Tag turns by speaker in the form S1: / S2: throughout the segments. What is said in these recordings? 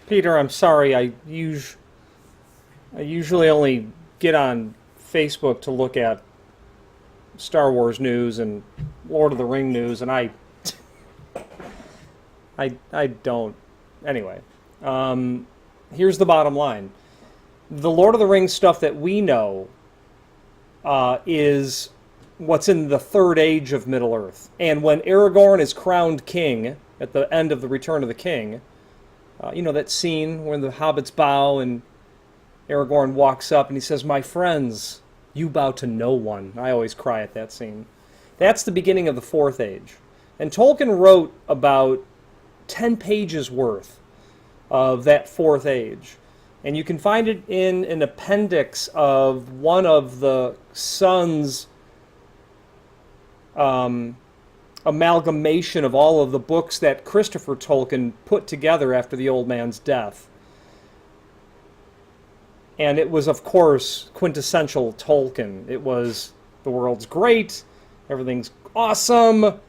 S1: Peter, I'm sorry. I usually only get on Facebook to look at Star Wars news and Lord of the Ring news, and I don't. Anyway, here's the bottom line: the Lord of the Rings stuff that we know is what's in the Third Age of Middle Earth, and when Aragorn is crowned king at the end of the Return of the King, you know that scene when the hobbits bow and Aragorn walks up and he says, "My friends, you bow to no one." I always cry at that scene. That's the beginning of the Fourth Age. And Tolkien wrote about 10 pages worth of that Fourth Age. And you can find it in an appendix of one of the sons' amalgamation of all of the books that Christopher Tolkien put together after the old man's death. And it was, of course, quintessential Tolkien. It was, the world's great, everything's awesome,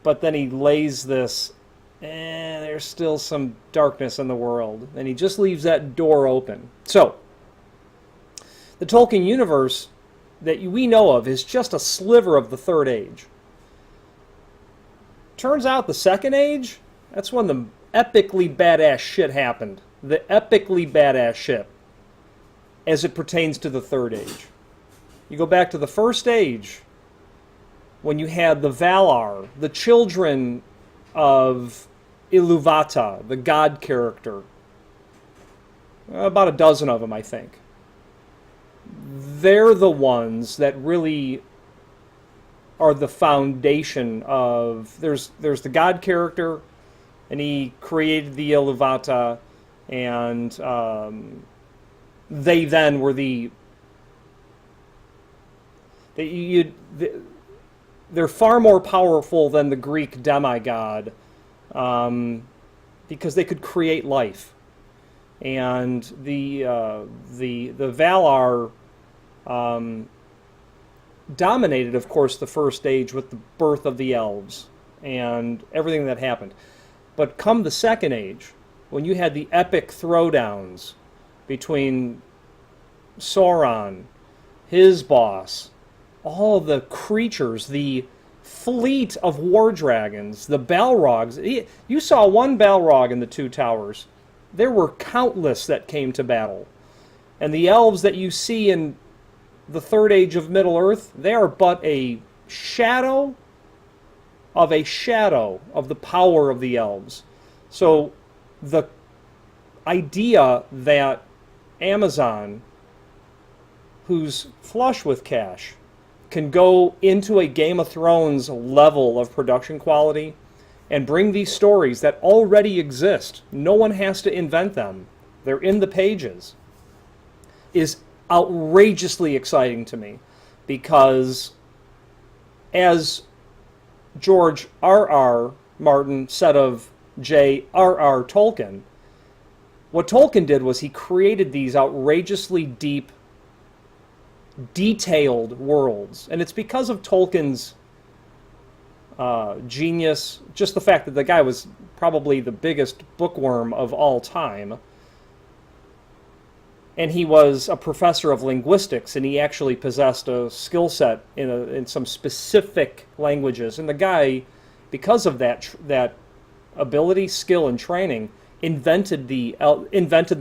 S1: but then he lays this, there's still some darkness in the world, and he just leaves that door open. So, the Tolkien universe that we know of is just a sliver of the Third Age. Turns out the Second Age, that's when the epically badass shit happened. The epically badass shit, as it pertains to the Third Age. You go back to the First Age, when you had the Valar, the children of Ilúvatar, the god character. About a dozen of them, I think. They're the ones that really are the foundation of... There's the god character, and he created the Ilúvatar, and they then were they're far more powerful than the Greek demigod, because they could create life. And the Valar dominated, of course, the First Age with the birth of the elves and everything that happened. But come the Second Age, when you had the epic throwdowns between Sauron, his boss, all the creatures, the fleet of war dragons, the Balrogs. You saw one Balrog in the Two Towers. There were countless that came to battle. And the elves that you see in the Third Age of Middle-earth, they are but a shadow of the power of the elves. So the idea that Amazon, who's flush with cash, can go into a Game of Thrones level of production quality and bring these stories that already exist, no one has to invent them, they're in the pages, is outrageously exciting to me. Because as George R.R. Martin said of J.R.R. Tolkien, what Tolkien did was he created these outrageously deep, detailed worlds. And it's because of Tolkien's genius, just the fact that the guy was probably the biggest bookworm of all time. And he was a professor of linguistics, and he actually possessed a skill set in some specific languages. And the guy, because of that ability, skill, and training, invented the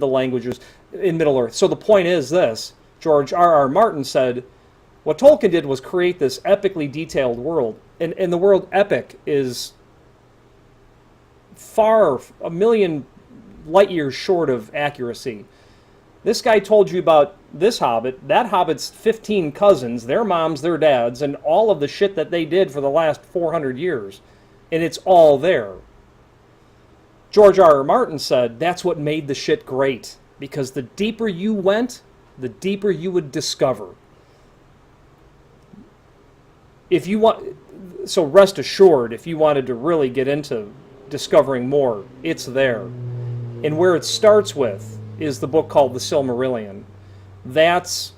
S1: languages in Middle-earth. So the point is this: George R.R. Martin said, what Tolkien did was create this epically detailed world. And the word epic is far, a million light years short of accuracy. This guy told you about this hobbit, that hobbit's 15 cousins, their moms, their dads, and all of the shit that they did for the last 400 years. And it's all there. George R.R. Martin said that's what made the shit great. Because the deeper you went, the deeper you would discover. If you want, so rest assured, if you wanted to really get into discovering more, it's there. And where it starts with is the book called The Silmarillion. That's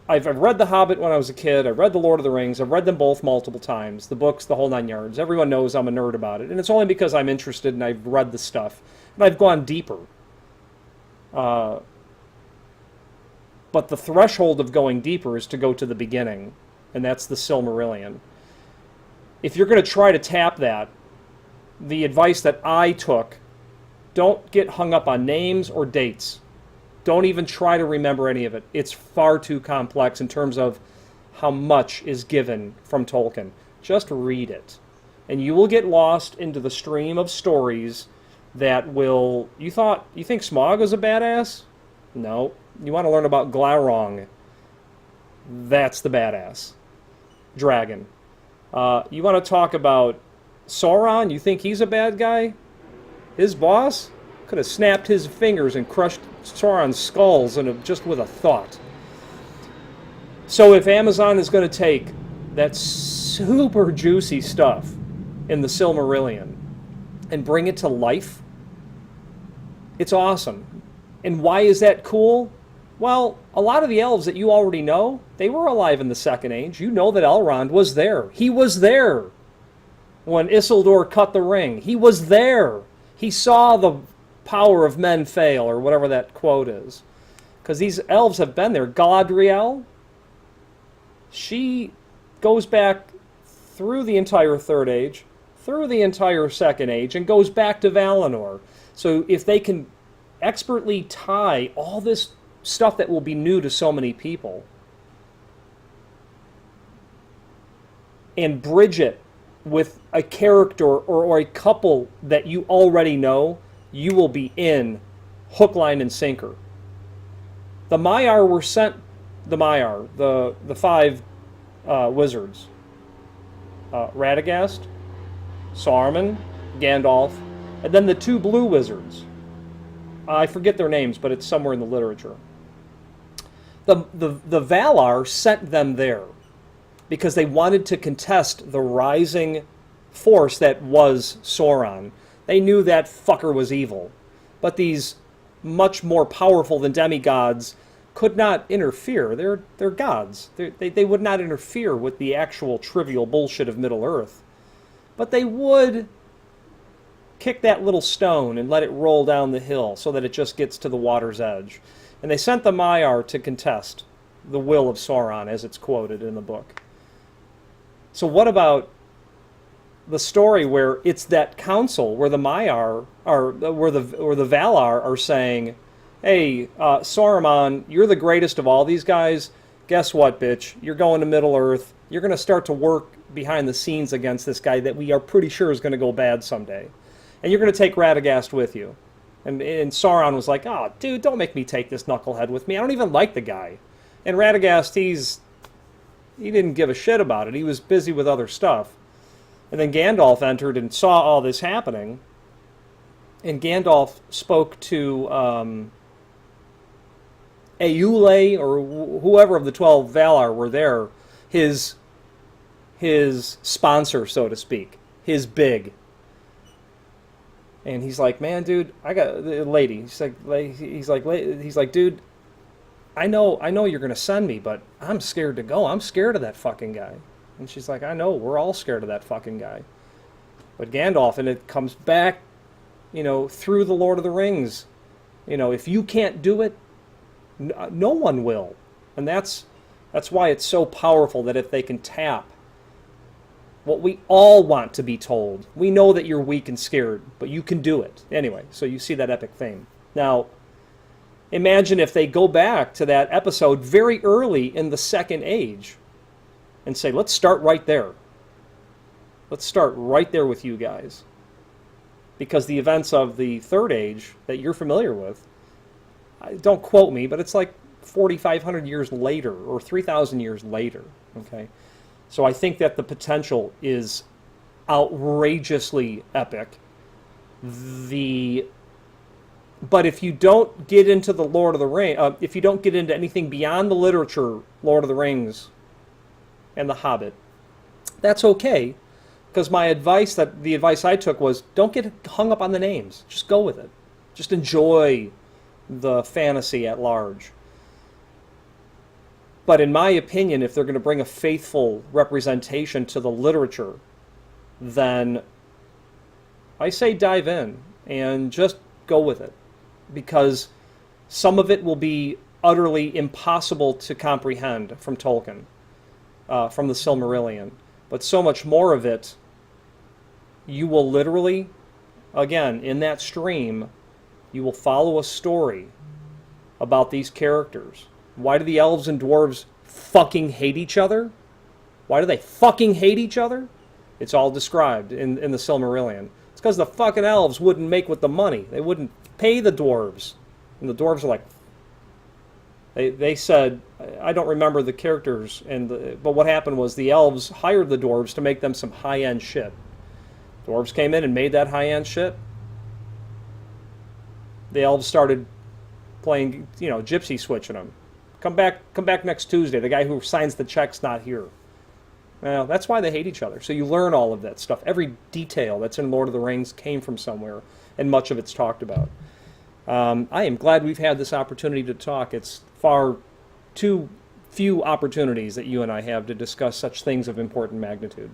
S1: I've read The Hobbit when I was a kid. I read The Lord of the Rings. I've read them both multiple times. The books, the whole nine yards. Everyone knows I'm a nerd about it. And it's only because I'm interested and I've read the stuff. And I've gone deeper. But the threshold of going deeper is to go to the beginning. And that's the Silmarillion. If you're going to try to tap that, the advice that I took, don't get hung up on names or dates. Don't even try to remember any of it. It's far too complex in terms of how much is given from Tolkien. Just read it. And you will get lost into the stream of stories that will... You think Smaug was a badass? No. You want to learn about Glaurung. That's the badass dragon. You want to talk about Sauron? You think he's a bad guy? His boss could have snapped his fingers and crushed Sauron's skulls just with a thought. So if Amazon is going to take that super juicy stuff in the Silmarillion and bring it to life, it's awesome. And why is that cool? Well, a lot of the elves that you already know, they were alive in the Second Age. You know that Elrond was there. He was there when Isildur cut the ring. He was there. He saw the power of men fail, or whatever that quote is. Because these elves have been there. Galadriel, she goes back through the entire Third Age, through the entire Second Age, and goes back to Valinor. So if they can expertly tie all this stuff that will be new to so many people and bridge it with a character or a couple that you already know, you will be in hook, line, and sinker. The Maiar were sent, the five wizards, Radagast, Saruman, Gandalf, and then the two blue wizards. I forget their names, but it's somewhere in the literature. The Valar sent them there because they wanted to contest the rising force that was Sauron. They knew that fucker was evil. But these much more powerful than demigods could not interfere. They're gods. They would not interfere with the actual trivial bullshit of Middle-earth. But they would kick that little stone and let it roll down the hill so that it just gets to the water's edge. And they sent the Maiar to contest the will of Sauron, as it's quoted in the book. So what about the story where it's that council where the Maiar are, where the Valar are saying, "Hey, Saruman, you're the greatest of all these guys. Guess what, bitch? You're going to Middle Earth. You're going to start to work behind the scenes against this guy that we are pretty sure is going to go bad someday. And you're going to take Radagast with you." And Sauron was like, "Oh, dude, don't make me take this knucklehead with me. I don't even like the guy." And Radagast, he didn't give a shit about it. He was busy with other stuff. And then Gandalf entered and saw all this happening. And Gandalf spoke to Aule, or whoever of the 12 Valar were there, his sponsor, so to speak, his big. And he's like, "Man, dude, I got a lady." He's like, "Dude, I know you're gonna send me, but I'm scared to go. I'm scared of that fucking guy." And she's like, "I know, we're all scared of that fucking guy." But Gandalf, and it comes back, through the Lord of the Rings. If you can't do it, no one will. And that's why it's so powerful that if they can tap what we all want to be told. We know that you're weak and scared, but you can do it. Anyway, so you see that epic fame. Now, imagine if they go back to that episode very early in the Second Age and say, "Let's start right there. Let's start right there with you guys." Because the events of the Third Age that you're familiar with, don't quote me, but it's like 4,500 years later or 3,000 years later, okay? So I think that the potential is outrageously epic. But if you don't get into the Lord of the Rings, if you don't get into anything beyond the literature, Lord of the Rings and The Hobbit, that's okay. Because the advice I took was, don't get hung up on the names. Just go with it. Just enjoy the fantasy at large. But in my opinion, if they're going to bring a faithful representation to the literature, then I say dive in and just go with it. Because some of it will be utterly impossible to comprehend from Tolkien, from the Silmarillion. But so much more of it, you will literally, again, in that stream, you will follow a story about these characters. Why do the elves and dwarves fucking hate each other? Why do they fucking hate each other? It's all described in the Silmarillion. It's because the fucking elves wouldn't make with the money. They wouldn't pay the dwarves. And the dwarves are like, they said, I don't remember the characters, but what happened was the elves hired the dwarves to make them some high-end shit. Dwarves came in and made that high-end shit. The elves started playing, gypsy switching them. Come back next Tuesday. The guy who signs the check's not here. Well, that's why they hate each other. So you learn all of that stuff. Every detail that's in Lord of the Rings came from somewhere, and much of it's talked about. I am glad we've had this opportunity to talk. It's far too few opportunities that you and I have to discuss such things of important magnitude.